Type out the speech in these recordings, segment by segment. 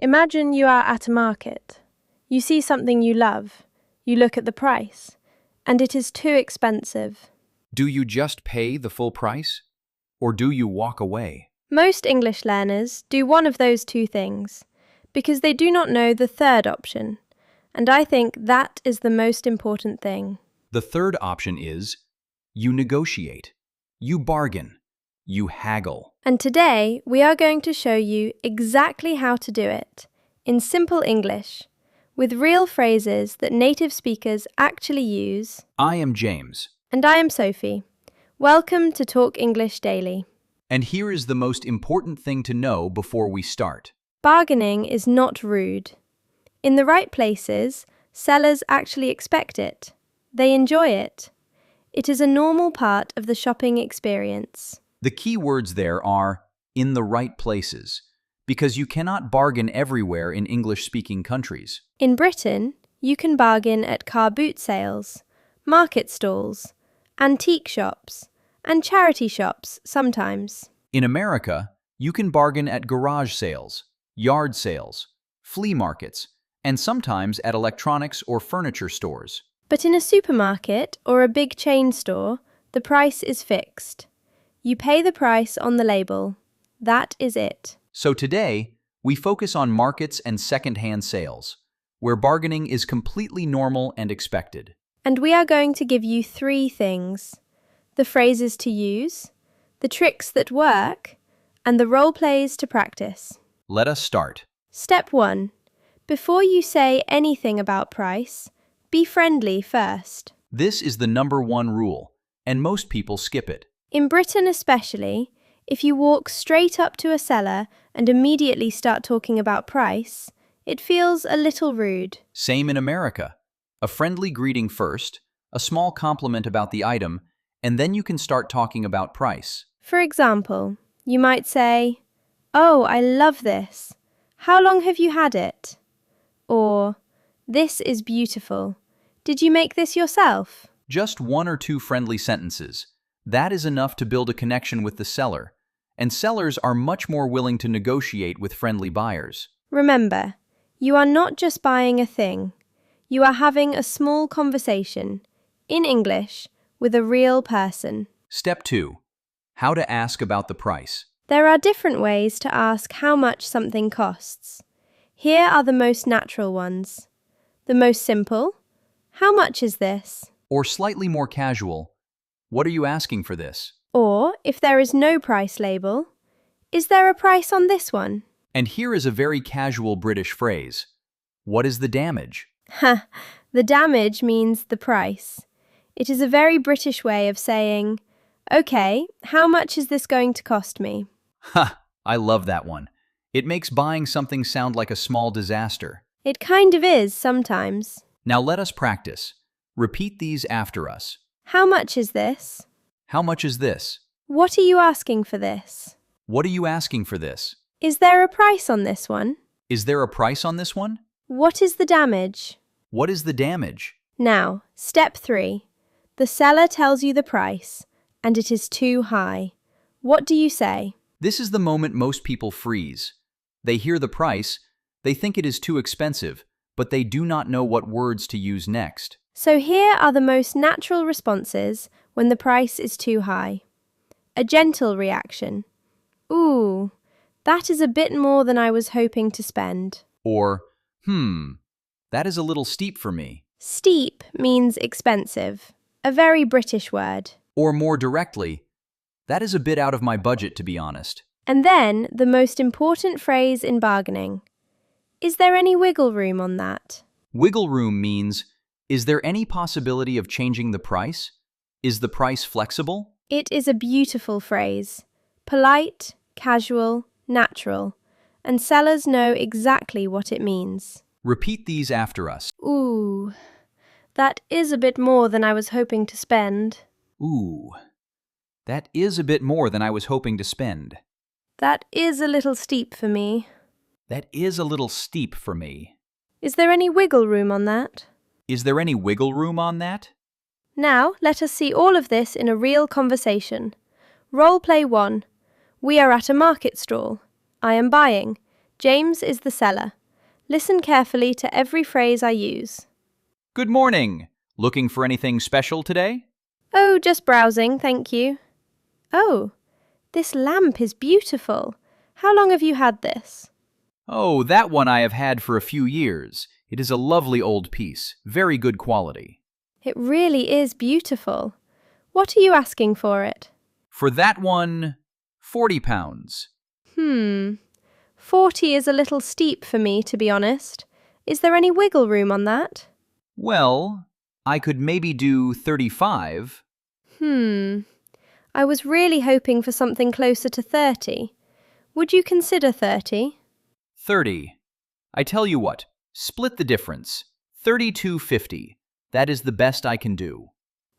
Imagine you are at a market. You see something you love. You look at the price, and it is too expensive. Do you just pay the full price? Or do you walk away? Most English learners do one of those two things, because they do not know the third option, and I think that is the most important thing. The third option is you negotiate, you bargain, you haggle. And today we are going to show you exactly how to do it, in simple English, with real phrases that native speakers actually use. I am James. And I am Sophie. Welcome to Talk English Daily. And here is the most important thing to know before we start. Bargaining is not rude. In the right places, sellers actually expect it. They enjoy it. It is a normal part of the shopping experience. The key words there are in the right places, because you cannot bargain everywhere in English-speaking countries. In Britain, you can bargain at car boot sales, market stalls, antique shops, and charity shops sometimes. In America, you can bargain at garage sales, yard sales, flea markets, and sometimes at electronics or furniture stores. But in a supermarket or a big chain store, the price is fixed. You pay the price on the label. That is it. So today, we focus on markets and second-hand sales, where bargaining is completely normal and expected. And we are going to give you 3 things: the phrases to use, the tricks that work, and the role plays to practice. Let us start. Step 1. Before you say anything about price, be friendly first. This is the #1 rule, and most people skip it. In Britain especially, if you walk straight up to a seller and immediately start talking about price, it feels a little rude. Same in America. A friendly greeting first, a small compliment about the item, and then you can start talking about price. For example, you might say, "Oh, I love this. How long have you had it?" Or, "This is beautiful. Did you make this yourself?" Just 1 or 2 friendly sentences. That is enough to build a connection with the seller, and sellers are much more willing to negotiate with friendly buyers. Remember, you are not just buying a thing. You are having a small conversation, in English, with a real person. Step 2. How to ask about the price. There are different ways to ask how much something costs. Here are the most natural ones. The most simple: "How much is this?" Or slightly more casual, "What are you asking for this?" Or, if there is no price label, "Is there a price on this one?" And here is a very casual British phrase. What is the damage? The damage means the price. It is a very British way of saying, "Okay, how much is this going to cost me?" I love that one. It makes buying something sound like a small disaster. It kind of is sometimes. Now let us practice. Repeat these after us. How much is this? How much is this? What are you asking for this? What are you asking for this? Is there a price on this one? Is there a price on this one? What is the damage? What is the damage? Now, step 3. The seller tells you the price, and it is too high. What do you say? This is the moment most people freeze. They hear the price, they think it is too expensive, but they do not know what words to use next. So here are the most natural responses when the price is too high. A gentle reaction. "Ooh, that is a bit more than I was hoping to spend." Or, that is a little steep for me. Steep means expensive, a very British word. Or more directly, that is a bit out of my budget, to be honest. And then the most important phrase in bargaining. Is there any wiggle room on that? Wiggle room means, is there any possibility of changing the price? Is the price flexible? It is a beautiful phrase. Polite, casual, natural. And sellers know exactly what it means. Repeat these after us. Ooh, that is a bit more than I was hoping to spend. Ooh, that is a bit more than I was hoping to spend. That is a little steep for me. That is a little steep for me. Is there any wiggle room on that? Is there any wiggle room on that? Now, let us see all of this in a real conversation. Role play 1. We are at a market stall. I am buying. James is the seller. Listen carefully to every phrase I use. Good morning. Looking for anything special today? Oh, just browsing, thank you. Oh, this lamp is beautiful. How long have you had this? Oh, that one I have had for a few years. It is a lovely old piece, very good quality. It really is beautiful. What are you asking for it? For that one, 40 pounds. 40 is a little steep for me, to be honest. Is there any wiggle room on that? Well, I could maybe do 35. I was really hoping for something closer to 30. Would you consider 30? 30. I tell you what, split the difference. 32.50. That is the best I can do.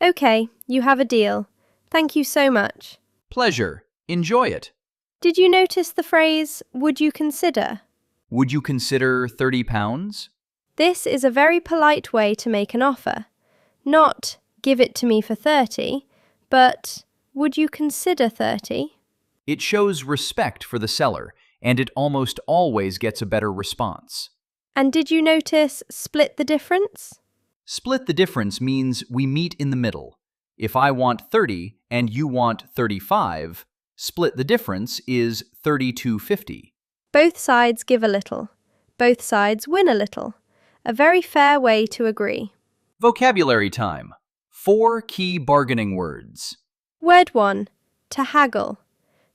Okay, you have a deal. Thank you so much. Pleasure. Enjoy it. Did you notice the phrase, would you consider? Would you consider 30 pounds? This is a very polite way to make an offer. Not, give it to me for 30, but, would you consider 30? It shows respect for the seller, and it almost always gets a better response. And did you notice split the difference? Split the difference means we meet in the middle. If I want 30 and you want 35, split the difference is 32.50. Both sides give a little. Both sides win a little. A very fair way to agree. Vocabulary time. 4 key bargaining words. Word 1. To haggle.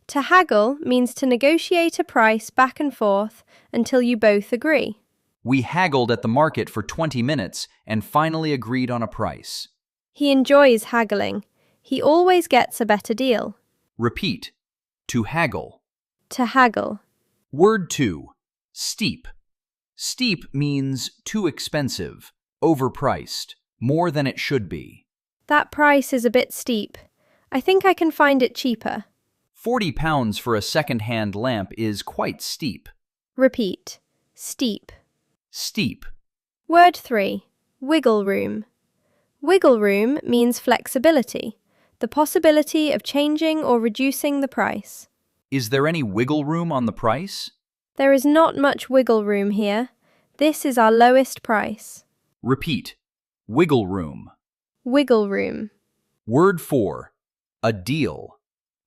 To haggle means to negotiate a price back and forth until you both agree. We haggled at the market for 20 minutes and finally agreed on a price. He enjoys haggling. He always gets a better deal. Repeat. To haggle. To haggle. Word 2. Steep. Steep means too expensive, overpriced, more than it should be. That price is a bit steep. I think I can find it cheaper. 40 pounds for a second-hand lamp is quite steep. Repeat. Steep. Steep. Word 3. Wiggle room. Wiggle room means flexibility, the possibility of changing or reducing the price. Is there any wiggle room on the price? There is not much wiggle room here. This is our lowest price. Repeat. Wiggle room. Wiggle room. Word 4. A deal.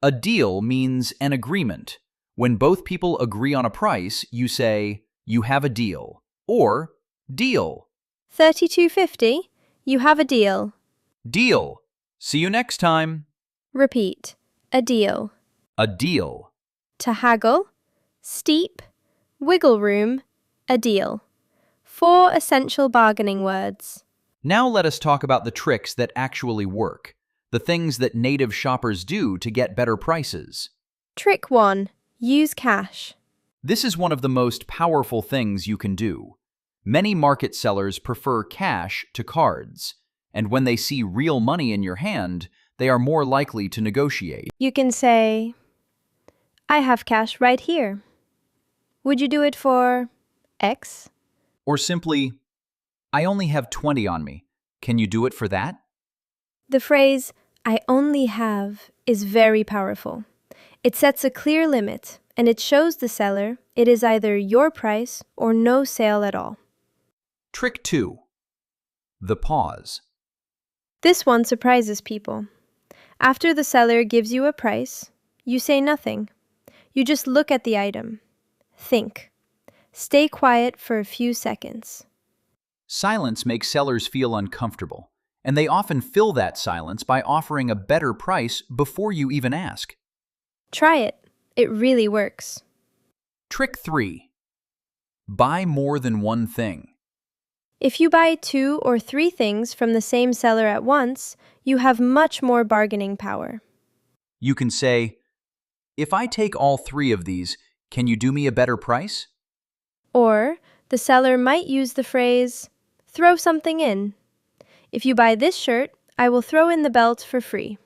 A deal means an agreement. When both people agree on a price, you say, you have a deal, or deal. 32.50. You have a deal. Deal. See you next time. Repeat. A deal. A deal. To haggle. Steep. Wiggle room. A deal. 4 essential bargaining words. Now let us talk about the tricks that actually work, the things that native shoppers do to get better prices. Trick 1. Use cash. This is one of the most powerful things you can do. Many market sellers prefer cash to cards, and when they see real money in your hand, they are more likely to negotiate. You can say, I have cash right here. Would you do it for X? Or simply, I only have 20 on me. Can you do it for that? The phrase, I only have, is very powerful. It sets a clear limit, and it shows the seller it is either your price or no sale at all. Trick 2. The pause. This one surprises people. After the seller gives you a price, you say nothing. You just look at the item. Think. Stay quiet for a few seconds. Silence makes sellers feel uncomfortable, and they often fill that silence by offering a better price before you even ask. Try it. It really works. Trick 3. Buy more than one thing. If you buy 2 or 3 things from the same seller at once, you have much more bargaining power. You can say, if I take all 3 of these, can you do me a better price? Or the seller might use the phrase, throw something in. If you buy this shirt, I will throw in the belt for free.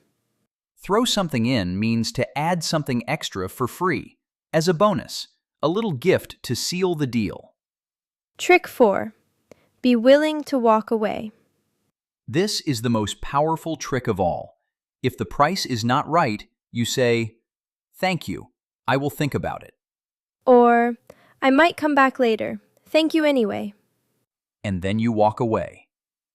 Throw something in means to add something extra for free, as a bonus, a little gift to seal the deal. Trick 4. Be willing to walk away. This is the most powerful trick of all. If the price is not right, you say, thank you, I will think about it. Or, I might come back later. Thank you anyway. And then you walk away.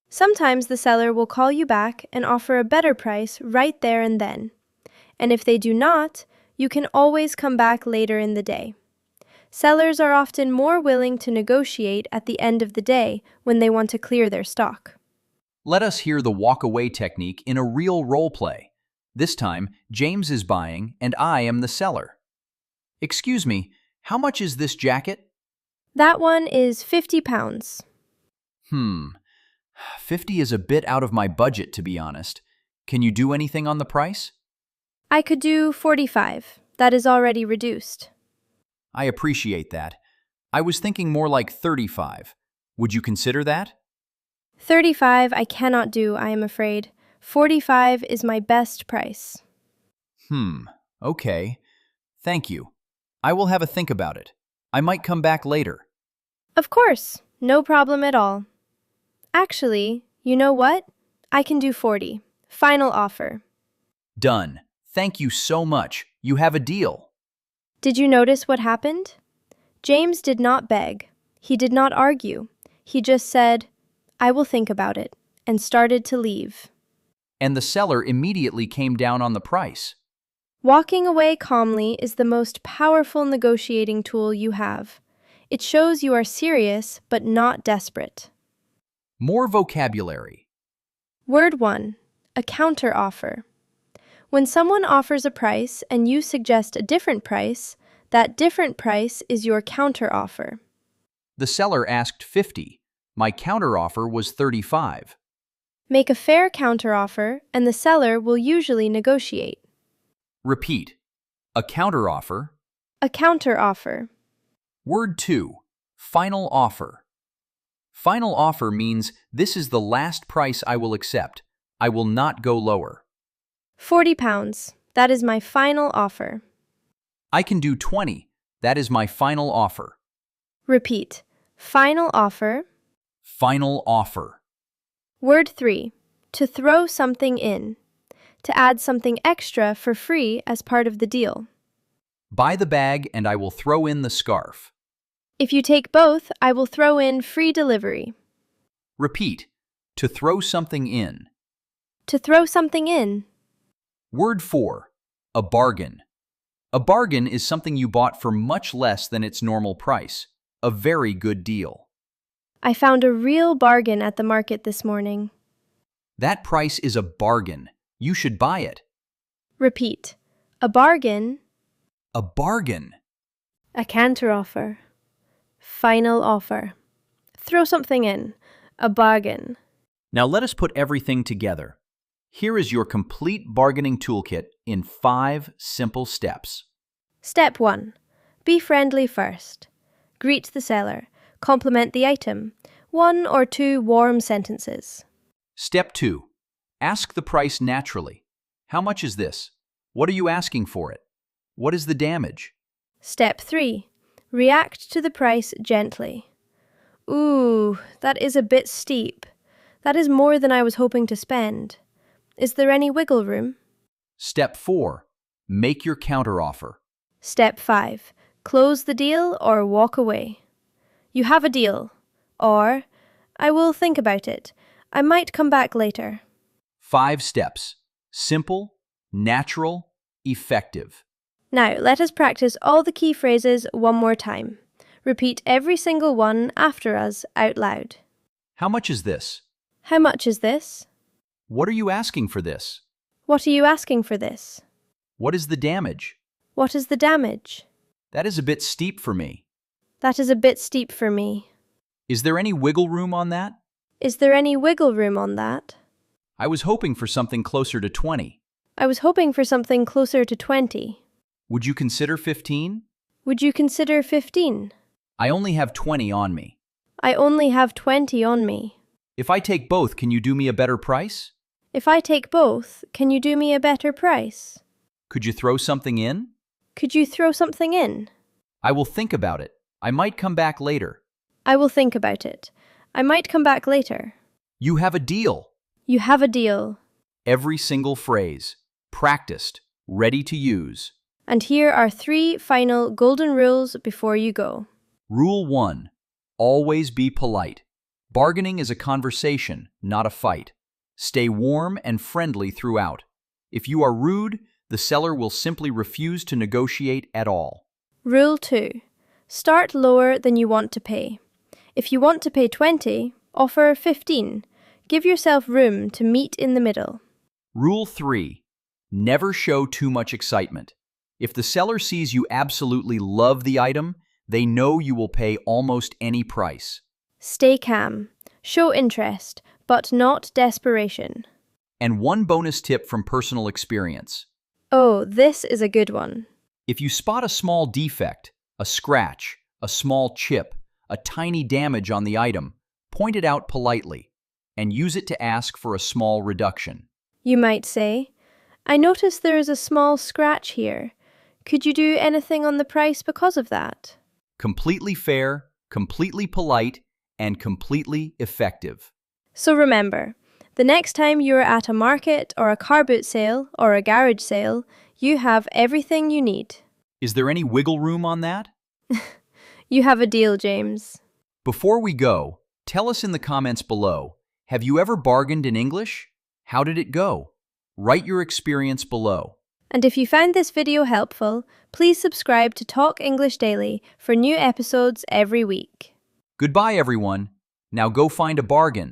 Sometimes the seller will call you back and offer a better price right there and then. And if they do not, you can always come back later in the day. Sellers are often more willing to negotiate at the end of the day when they want to clear their stock. Let us hear the walk-away technique in a real role play. This time, James is buying and I am the seller. Excuse me, how much is this jacket? That one is £50. 50 is a bit out of my budget, to be honest. Can you do anything on the price? I could do 45. That is already reduced. I appreciate that. I was thinking more like 35. Would you consider that? 35 I cannot do, I am afraid. 45 is my best price. Okay. Thank you. I will have a think about it. I might come back later. Of course, no problem at all. Actually, you know what? I can do 40. Final offer. Done. Thank you so much. You have a deal. Did you notice what happened? James did not beg. He did not argue. He just said, I will think about it, and started to leave. And the seller immediately came down on the price. Walking away calmly is the most powerful negotiating tool you have. It shows you are serious but not desperate. More vocabulary. Word 1. A counteroffer. When someone offers a price and you suggest a different price, that different price is your counteroffer. The seller asked 50. My counteroffer was 35. Make a fair counteroffer and the seller will usually negotiate. Repeat. A counteroffer. A counteroffer. Word 2. Final offer. Final offer means this is the last price I will accept. I will not go lower. £40. That is my final offer. I can do 20. That is my final offer. Repeat. Final offer. Final offer. Word 3. To throw something in. To add something extra for free as part of the deal. Buy the bag and I will throw in the scarf. If you take both, I will throw in free delivery. Repeat. To throw something in. To throw something in. Word 4. A bargain. A bargain is something you bought for much less than its normal price. A very good deal. I found a real bargain at the market this morning. That price is a bargain. You should buy it. Repeat. A bargain. A bargain. A counteroffer. Final offer. Throw something in. A bargain. Now let us put everything together. Here is your complete bargaining toolkit in 5 simple steps. Step 1. Be friendly first. Greet the seller. Compliment the item. 1 or 2 warm sentences. Step 2. Ask the price naturally. How much is this? What are you asking for it? What is the damage? Step 3. React to the price gently. Ooh, that is a bit steep. That is more than I was hoping to spend. Is there any wiggle room? Step 4. Make your counteroffer. Step 5. Close the deal or walk away. You have a deal. Or, I will think about it. I might come back later. 5 steps. Simple, natural, effective. Now, let us practice all the key phrases one more time. Repeat every single one after us out loud. How much is this? How much is this? What are you asking for this? What are you asking for this? What is the damage? What is the damage? That is a bit steep for me. That is a bit steep for me. Is there any wiggle room on that? Is there any wiggle room on that? I was hoping for something closer to 20. I was hoping for something closer to 20. Would you consider 15? Would you consider 15? I only have 20 on me. I only have 20 on me. If I take both, can you do me a better price? If I take both, can you do me a better price? Could you throw something in? Could you throw something in? I will think about it. I might come back later. I will think about it. I might come back later. You have a deal. You have a deal. Every single phrase. Practiced. Ready to use. And here are 3 final golden rules before you go. Rule 1. Always be polite. Bargaining is a conversation, not a fight. Stay warm and friendly throughout. If you are rude, the seller will simply refuse to negotiate at all. Rule 2. Start lower than you want to pay. If you want to pay 20, offer 15. Give yourself room to meet in the middle. Rule 3. Never show too much excitement. If the seller sees you absolutely love the item, they know you will pay almost any price. Stay calm. Show interest, but not desperation. And one bonus tip from personal experience. Oh, this is a good one. If you spot a small defect, a scratch, a small chip, a tiny damage on the item, point it out politely and use it to ask for a small reduction. You might say, I notice there is a small scratch here. Could you do anything on the price because of that? Completely fair, completely polite, and completely effective. So remember, the next time you are at a market or a car boot sale or a garage sale, you have everything you need. Is there any wiggle room on that? You have a deal, James. Before we go, tell us in the comments below, have you ever bargained in English? How did it go? Write your experience below. And if you found this video helpful, please subscribe to Talk English Daily for new episodes every week. Goodbye, everyone. Now go find a bargain.